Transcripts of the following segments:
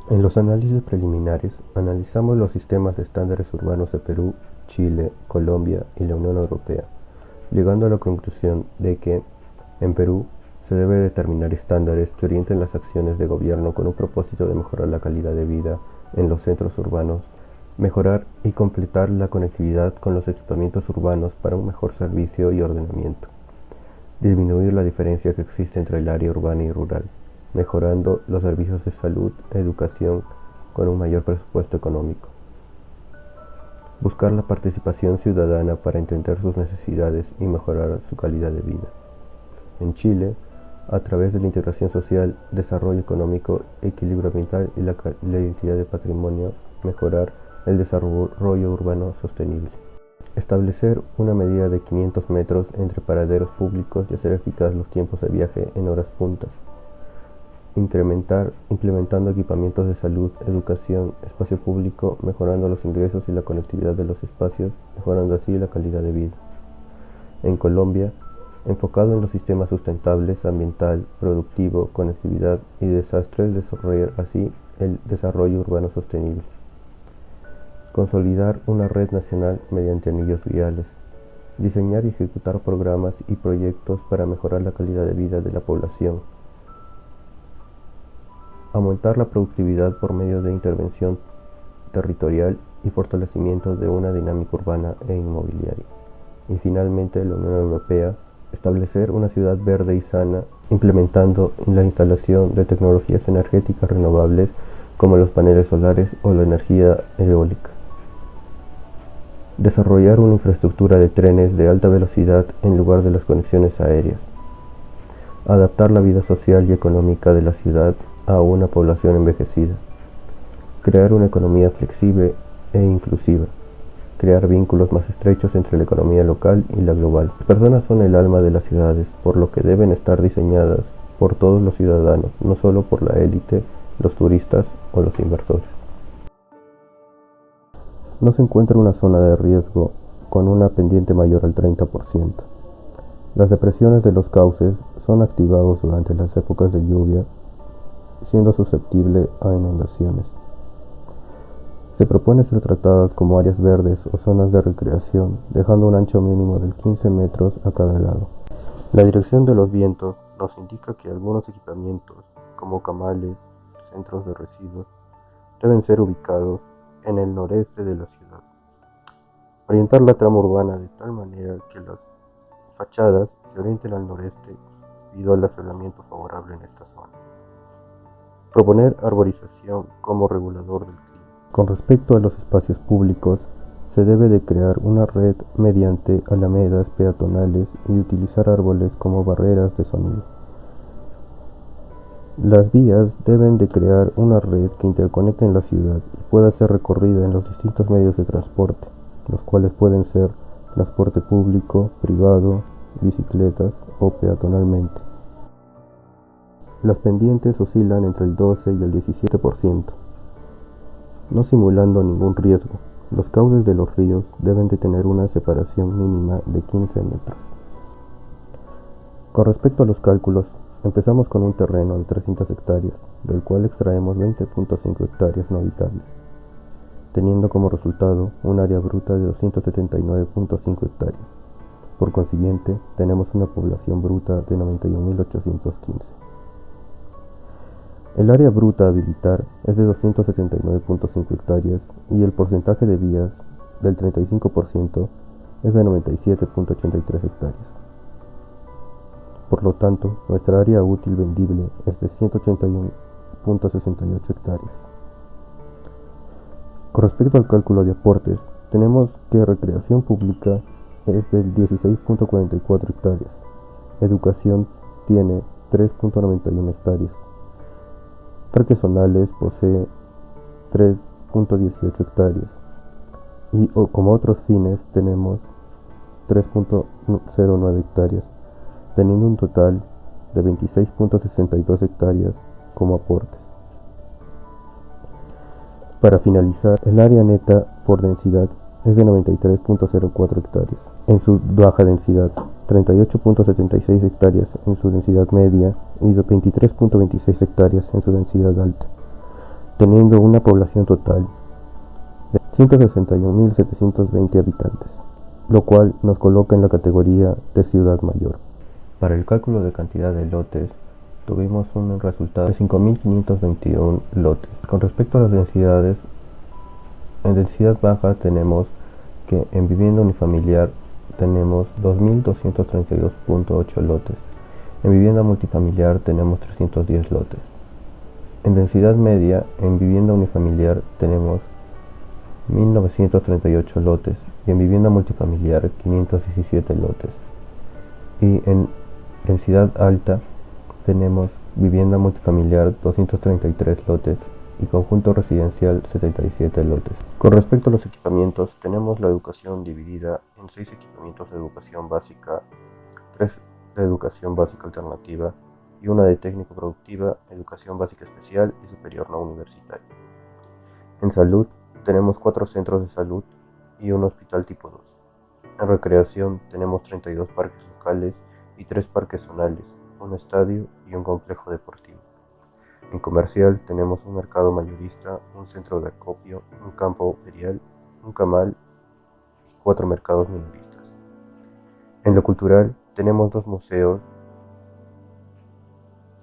En los análisis preliminares, analizamos los sistemas de estándares urbanos de Perú, Chile, Colombia y la Unión Europea, llegando a la conclusión de que, en Perú, se debe determinar estándares que orienten las acciones de gobierno con un propósito de mejorar la calidad de vida en los centros urbanos, mejorar y completar la conectividad con los equipamientos urbanos para un mejor servicio y ordenamiento, disminuir la diferencia que existe entre el área urbana y rural, mejorando los servicios de salud, educación, con un mayor presupuesto económico. Buscar la participación ciudadana para entender sus necesidades y mejorar su calidad de vida. En Chile, a través de la integración social, desarrollo económico, equilibrio ambiental y la identidad de patrimonio, mejorar el desarrollo urbano sostenible. Establecer una medida de 500 metros entre paraderos públicos y hacer eficaz los tiempos de viaje en horas puntas. Implementando equipamientos de salud, educación, espacio público, mejorando los ingresos y la conectividad de los espacios, mejorando así la calidad de vida. En Colombia, enfocado en los sistemas sustentables, ambiental, productivo, conectividad y desastres, desarrollar así el desarrollo urbano sostenible. Consolidar una red nacional mediante anillos viales. Diseñar y ejecutar programas y proyectos para mejorar la calidad de vida de la población. Aumentar la productividad por medio de intervención territorial y fortalecimiento de una dinámica urbana e inmobiliaria. Y finalmente, la Unión Europea, establecer una ciudad verde y sana, implementando la instalación de tecnologías energéticas renovables como los paneles solares o la energía eólica. Desarrollar una infraestructura de trenes de alta velocidad en lugar de las conexiones aéreas. Adaptar la vida social y económica de la ciudad a una población envejecida. Crear una economía flexible e inclusiva. Crear vínculos más estrechos entre la economía local y la global. Las personas son el alma de las ciudades, por lo que deben estar diseñadas por todos los ciudadanos, no solo por la élite, los turistas o los inversores. No se encuentra una zona de riesgo con una pendiente mayor al 30%. Las depresiones de los cauces son activados durante las épocas de lluvia, siendo susceptible a inundaciones. Se propone ser tratadas como áreas verdes o zonas de recreación, dejando un ancho mínimo de 15 metros a cada lado. La dirección de los vientos nos indica que algunos equipamientos, como camales, centros de residuos, deben ser ubicados en el noreste de la ciudad. Orientar la trama urbana de tal manera que las fachadas se orienten al noreste debido al asolamiento favorable en esta zona. Proponer arborización como regulador del clima. Con respecto a los espacios públicos, se debe de crear una red mediante alamedas peatonales y utilizar árboles como barreras de sonido. Las vías deben de crear una red que interconecte en la ciudad y pueda ser recorrida en los distintos medios de transporte, los cuales pueden ser transporte público, privado, bicicletas o peatonalmente. Las pendientes oscilan entre el 12 y el 17%, no simulando ningún riesgo. Los cauces de los ríos deben de tener una separación mínima de 15 metros. Con respecto a los cálculos, empezamos con un terreno de 300 hectáreas, del cual extraemos 20.5 hectáreas no habitables, teniendo como resultado un área bruta de 279.5 hectáreas. Por consiguiente, tenemos una población bruta de 91.815. El área bruta a habilitar es de 279.5 hectáreas y el porcentaje de vías del 35% es de 97.83 hectáreas. Por lo tanto, nuestra área útil vendible es de 181.68 hectáreas. Con respecto al cálculo de aportes, tenemos que recreación pública es de 16.44 hectáreas, educación tiene 3.91 hectáreas, parques zonales posee 3.18 hectáreas y como otros fines tenemos 3.09 hectáreas, teniendo un total de 26.62 hectáreas como aportes. Para finalizar, el área neta por densidad es de 93.04 hectáreas en su baja densidad, 38.76 hectáreas en su densidad media y 23.26 hectáreas en su densidad alta. teniendo una población total de 161.720 habitantes, lo cual nos coloca en la categoría de ciudad mayor. Para el cálculo de cantidad de lotes, tuvimos un resultado de 5.521 lotes. Con respecto a las densidades, en densidad baja tenemos que en vivienda unifamiliar tenemos 2.232.8 lotes. En vivienda multifamiliar tenemos 310 lotes. En densidad media, en vivienda unifamiliar tenemos 1.938 lotes y en vivienda multifamiliar 517 lotes. Y en densidad alta tenemos vivienda multifamiliar 233 lotes y conjunto residencial 77 lotes. Con respecto a los equipamientos, tenemos la educación dividida en 6 equipamientos de educación básica, 3 de educación básica alternativa y una de técnico productiva, educación básica especial y superior no universitaria. En salud, tenemos 4 centros de salud y un hospital tipo 2. En recreación, tenemos 32 parques locales y 3 parques zonales, un estadio y un complejo deportivo. En comercial, tenemos un mercado mayorista, un centro de acopio, un campo ferial, un camal y 4 mercados minoristas. En lo cultural, tenemos 2 museos,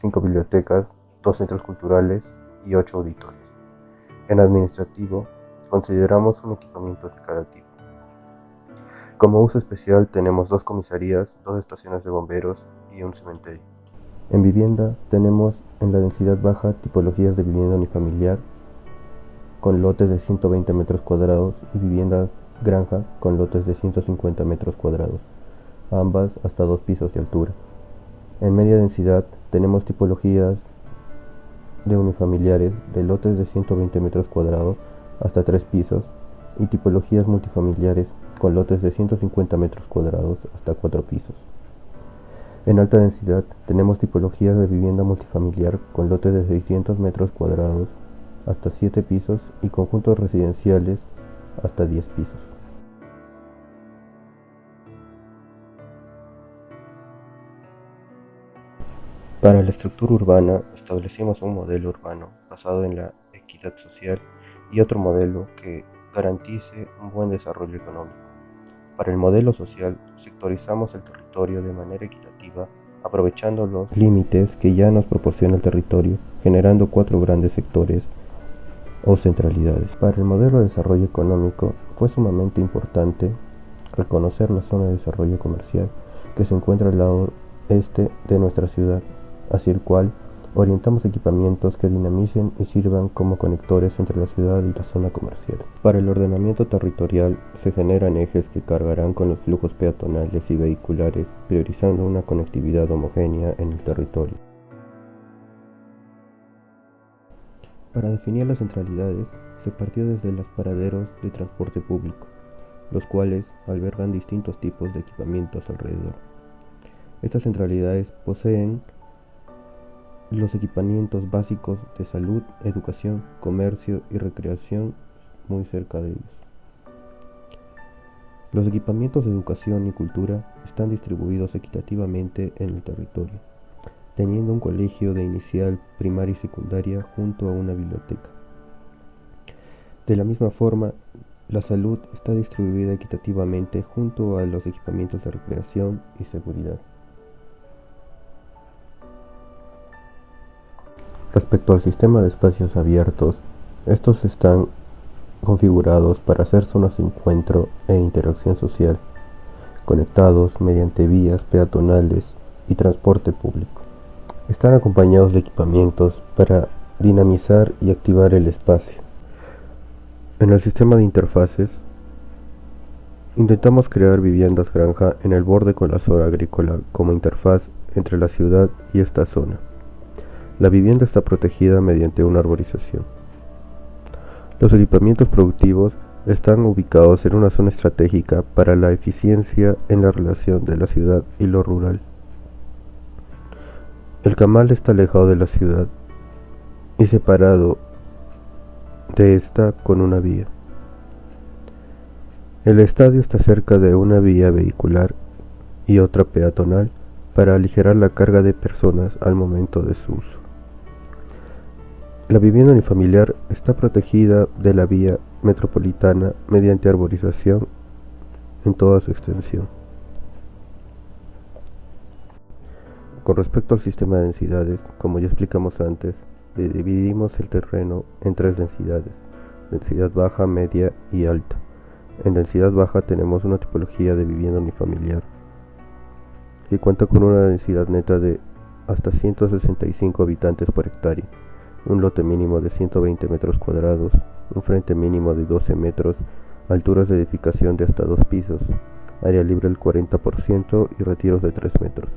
5 bibliotecas, 2 centros culturales y 8 auditorios. En administrativo, consideramos un equipamiento de cada tipo. Como uso especial tenemos 2 comisarías, 2 estaciones de bomberos y un cementerio. En vivienda tenemos en la densidad baja tipologías de vivienda unifamiliar con lotes de 120 metros cuadrados y viviendas granja con lotes de 150 metros cuadrados, ambas hasta 2 pisos de altura. En media densidad tenemos tipologías de unifamiliares de lotes de 120 metros cuadrados hasta 3 pisos y tipologías multifamiliares con lotes de 150 metros cuadrados hasta 4 pisos. En alta densidad tenemos tipologías de vivienda multifamiliar con lotes de 600 metros cuadrados hasta 7 pisos y conjuntos residenciales hasta 10 pisos. Para la estructura urbana establecimos un modelo urbano basado en la equidad social y otro modelo que garantice un buen desarrollo económico. Para el modelo social, sectorizamos el territorio de manera equitativa, aprovechando los límites que ya nos proporciona el territorio, generando 4 grandes sectores o centralidades. Para el modelo de desarrollo económico, fue sumamente importante reconocer la zona de desarrollo comercial que se encuentra al lado este de nuestra ciudad, hacia el cual orientamos equipamientos que dinamicen y sirvan como conectores entre la ciudad y la zona comercial. Para el ordenamiento territorial se generan ejes que cargarán con los flujos peatonales y vehiculares, priorizando una conectividad homogénea en el territorio. Para definir las centralidades, se partió desde los paraderos de transporte público, los cuales albergan distintos tipos de equipamientos alrededor. Estas centralidades poseen los equipamientos básicos de salud, educación, comercio y recreación muy cerca de ellos. Los equipamientos de educación y cultura están distribuidos equitativamente en el territorio, teniendo un colegio de inicial, primaria y secundaria junto a una biblioteca. De la misma forma, la salud está distribuida equitativamente junto a los equipamientos de recreación y seguridad. Respecto al sistema de espacios abiertos, estos están configurados para hacer zonas de encuentro e interacción social, conectados mediante vías peatonales y transporte público. Están acompañados de equipamientos para dinamizar y activar el espacio. En el sistema de interfaces, intentamos crear viviendas granja en el borde con la zona agrícola como interfaz entre la ciudad y esta zona. La vivienda está protegida mediante una arborización. Los equipamientos productivos están ubicados en una zona estratégica para la eficiencia en la relación de la ciudad y lo rural. El camal está alejado de la ciudad y separado de esta con una vía. El estadio está cerca de una vía vehicular y otra peatonal para aligerar la carga de personas al momento de su uso. La vivienda unifamiliar está protegida de la vía metropolitana mediante arborización en toda su extensión. Con respecto al sistema de densidades, como ya explicamos antes, dividimos el terreno en tres densidades: densidad baja, media y alta. En densidad baja tenemos una tipología de vivienda unifamiliar que cuenta con una densidad neta de hasta 165 habitantes por hectárea, un lote mínimo de 120 metros cuadrados, un frente mínimo de 12 metros, alturas de edificación de hasta 2 pisos, área libre del 40% y retiros de 3 metros.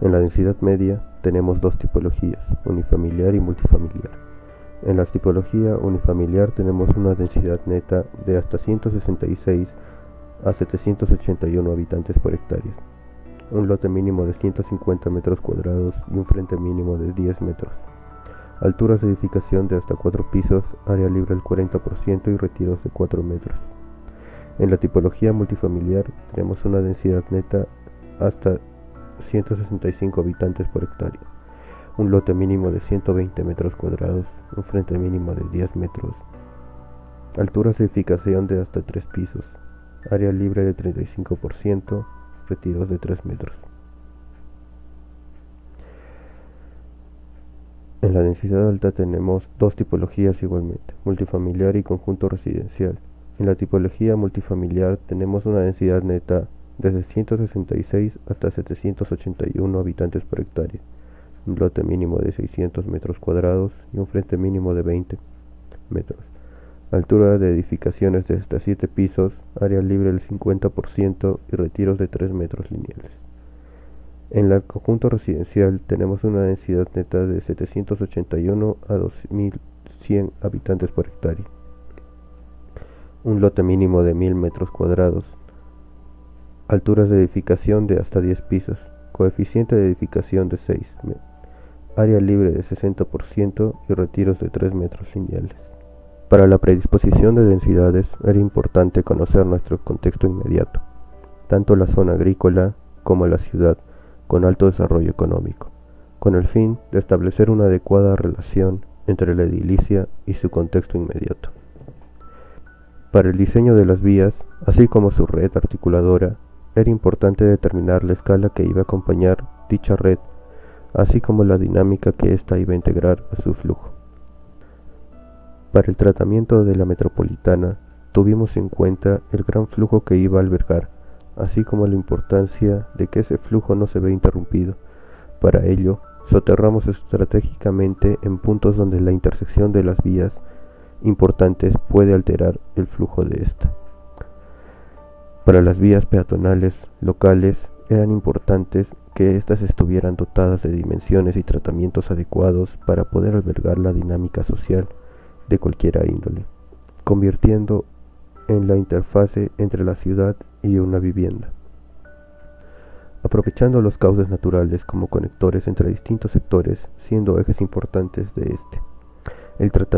En la densidad media tenemos dos tipologías, unifamiliar y multifamiliar. En la tipología unifamiliar tenemos una densidad neta de hasta 166 a 781 habitantes por hectárea, un lote mínimo de 150 metros cuadrados y un frente mínimo de 10 metros. Alturas de edificación de hasta 4 pisos, área libre del 40% y retiros de 4 metros. En la tipología multifamiliar tenemos una densidad neta hasta 165 habitantes por hectárea, un lote mínimo de 120 metros cuadrados, un frente mínimo de 10 metros, alturas de edificación de hasta 3 pisos, área libre de 35%, retiros de 3 metros. En la densidad alta tenemos dos tipologías igualmente, multifamiliar y conjunto residencial. En la tipología multifamiliar tenemos una densidad neta desde 166 hasta 781 habitantes por hectárea, un lote mínimo de 600 metros cuadrados y un frente mínimo de 20 metros. Altura de edificaciones de hasta 7 pisos, área libre del 50% y retiros de 3 metros lineales. En el conjunto residencial tenemos una densidad neta de 781 a 2100 habitantes por hectárea, un lote mínimo de 1000 metros cuadrados, alturas de edificación de hasta 10 pisos, coeficiente de edificación de 6, área libre de 60% y retiros de 3 metros lineales. Para la predisposición de densidades era importante conocer nuestro contexto inmediato, tanto la zona agrícola como la ciudad con alto desarrollo económico, con el fin de establecer una adecuada relación entre la edilicia y su contexto inmediato. Para el diseño de las vías, así como su red articuladora, era importante determinar la escala que iba a acompañar dicha red, así como la dinámica que ésta iba a integrar a su flujo. Para el tratamiento de la metropolitana, tuvimos en cuenta el gran flujo que iba a albergar, así como la importancia de que ese flujo no se vea interrumpido. Para ello, soterramos estratégicamente en puntos donde la intersección de las vías importantes puede alterar el flujo de esta. Para las vías peatonales locales eran importantes que éstas estuvieran dotadas de dimensiones y tratamientos adecuados para poder albergar la dinámica social de cualquier índole, convirtiendo en la interfase entre la ciudad y una vivienda. Aprovechando los cauces naturales como conectores entre distintos sectores, siendo ejes importantes de este. El